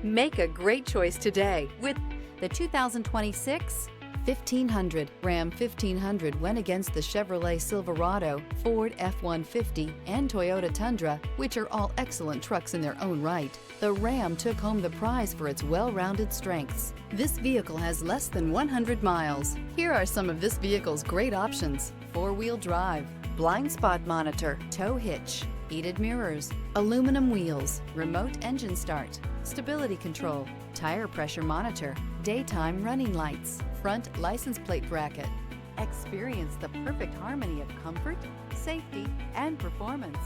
Make a great choice today with the 2026 1500. Ram 1500 went against the Chevrolet Silverado, Ford F-150, and Toyota Tundra, which are all excellent trucks in their own right. The Ram took home the prize for its well-rounded strengths. This vehicle has less than 100 miles. Here are some of this vehicle's great options: four-wheel drive, blind spot monitor, tow hitch, heated mirrors, aluminum wheels, remote engine start, stability control, tire pressure monitor, daytime running lights, front license plate bracket. Experience the perfect harmony of comfort, safety, and performance.